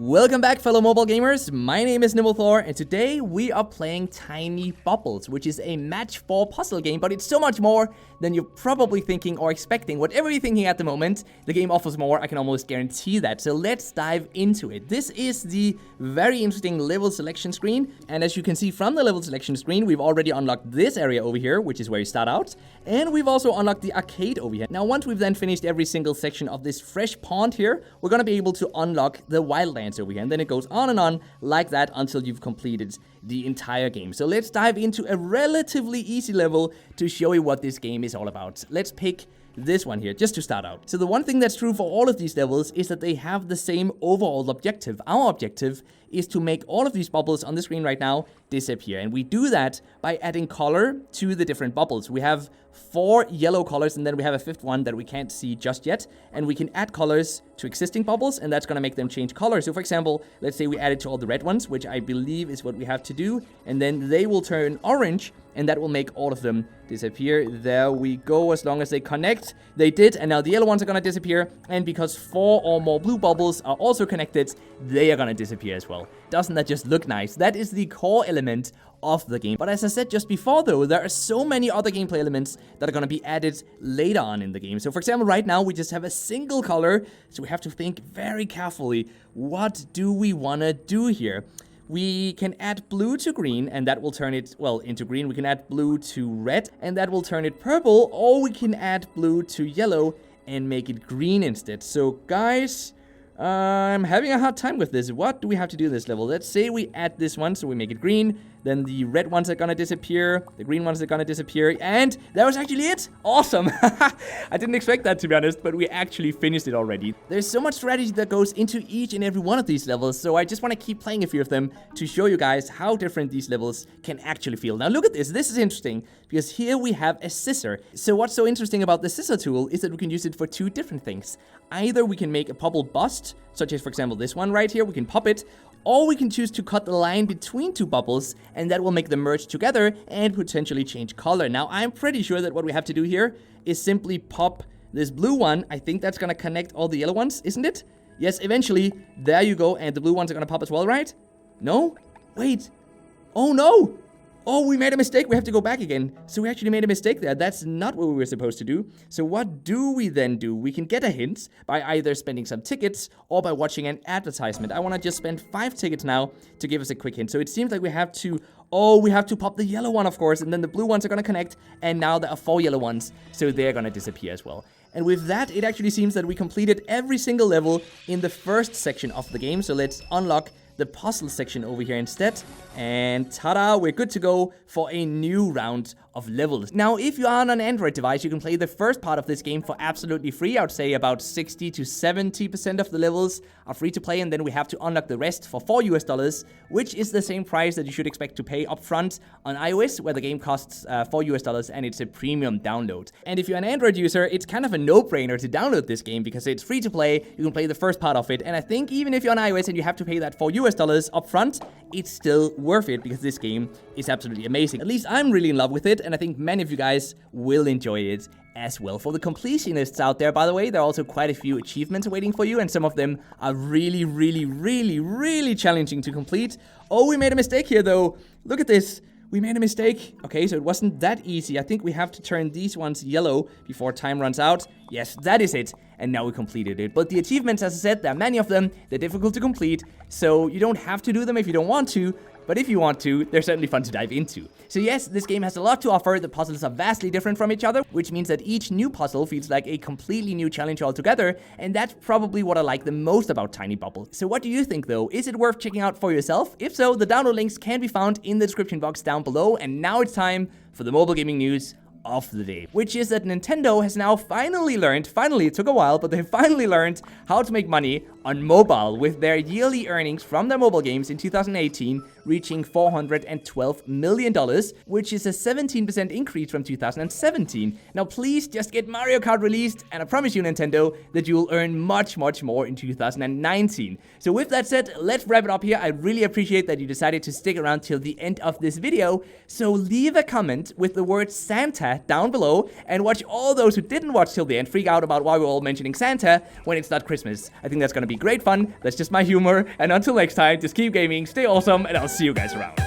Welcome back, fellow mobile gamers. My name is NimbleThor, and today we are playing Tiny Bubbles, which is a match 4 puzzle game, but it's so much more than you're probably thinking or expecting. Whatever you're thinking at the moment, the game offers more, I can almost guarantee that. So let's dive into it. This is the very interesting level selection screen, and as you can see from the level selection screen, we've already unlocked this area over here, which is where you start out, and we've also unlocked the arcade over here. Now, once we've then finished every single section of this fresh pond here, we're gonna be able to unlock the wildlands over here, and then it goes on like that until you've completed the entire game. So let's dive into a relatively easy level to show you what this game is all about. Let's pick this one here, just to start out. So the one thing that's true for all of these levels is that they have the same overall objective. Our objective is to make all of these bubbles on the screen right now disappear. And we do that by adding color to the different bubbles. We have 4 yellow colors, and then we have a 5th one that we can't see just yet. And we can add colors to existing bubbles, and that's gonna make them change color. So for example, let's say we add it to all the red ones, which I believe is what we have to do. And then they will turn orange, and that will make all of them disappear. There we go, as long as they connect. They did, and now the yellow ones are gonna disappear. And because 4 or more blue bubbles are also connected, they are gonna disappear as well. Doesn't that just look nice? That is the core element of the game. But as I said just before though, there are so many other gameplay elements that are going to be added later on in the game. So for example, right now we just have a single color, so we have to think very carefully, what do we want to do here? We can add blue to green, and that will turn it, well, into green. We can add blue to red, and that will turn it purple, or we can add blue to yellow and make it green instead. So guys, I'm having a hard time with this. What do we have to do in this level? Let's say we add this one, so we make it green. Then the red ones are gonna disappear. The green ones are gonna disappear. And that was actually it. Awesome. I didn't expect that, to be honest, but we actually finished it already. There's so much strategy that goes into each and every one of these levels, so I just want to keep playing a few of them to show you guys how different these levels can actually feel. Now look at this. This is interesting because here we have a scissor. So what's so interesting about the scissor tool is that we can use it for 2 different things. Either we can make a bubble bust, such as for example this one right here, we can pop it, or we can choose to cut the line between 2 bubbles, and that will make them merge together and potentially change color. Now, I'm pretty sure that what we have to do here is simply pop this blue one. I think that's gonna connect all the yellow ones, isn't it? Yes, eventually. There you go, and the blue ones are gonna pop as well, right? No? Wait. Oh, no! Oh, we made a mistake. We have to go back again. So we actually made a mistake there. That's not what we were supposed to do. So what do we then do? We can get a hint by either spending some tickets or by watching an advertisement. I want to just spend 5 tickets now to give us a quick hint. So it seems like we have to... Oh, we have to pop the yellow one, of course, and then the blue ones are going to connect, and now there are 4 yellow ones, so they're going to disappear as well. And with that, it actually seems that we completed every single level in the first section of the game. So let's unlock the puzzle section over here instead, and ta-da, we're good to go for a new round of levels. Now, if you are on an Android device, you can play the first part of this game for absolutely free. I would say about 60 to 70% of the levels are free to play, and then we have to unlock the rest for $4 US, which is the same price that you should expect to pay upfront on iOS, where the game costs $4 US, and it's a premium download. And if you're an Android user, it's kind of a no-brainer to download this game because it's free to play. You can play the first part of it, and I think even if you're on iOS and you have to pay that $4 US upfront, it's still worth it because this game is absolutely amazing. At least I'm really in love with it, and I think many of you guys will enjoy it as well. For the completionists out there, by the way, there are also quite a few achievements waiting for you, and some of them are really, really, really, really challenging to complete. Oh, we made a mistake here, though. Look at this. We made a mistake. Okay, so it wasn't that easy. I think we have to turn these ones yellow before time runs out. Yes, that is it. And now we completed it. But the achievements, as I said, there are many of them. They're difficult to complete, so you don't have to do them if you don't want to. But if you want to, they're certainly fun to dive into. So yes, this game has a lot to offer. The puzzles are vastly different from each other, which means that each new puzzle feels like a completely new challenge altogether, and that's probably what I like the most about Tiny Bubbles. So what do you think though? Is it worth checking out for yourself? If so, the download links can be found in the description box down below, and now it's time for the mobile gaming news of the day, which is that Nintendo has now finally learned, it took a while, but they finally learned how to make money on mobile, with their yearly earnings from their mobile games in 2018 reaching $412 million, which is a 17% increase from 2017. Now please just get Mario Kart released, and I promise you, Nintendo, that you will earn much, much more in 2019. So with that said, let's wrap it up here. I really appreciate that you decided to stick around till the end of this video, so leave a comment with the word Santa Santa down below, and watch all those who didn't watch till the end freak out about why we're all mentioning Santa when it's not Christmas. I think that's gonna be great fun. That's just my humor, and until next time, just keep gaming, stay awesome, and I'll see you guys around.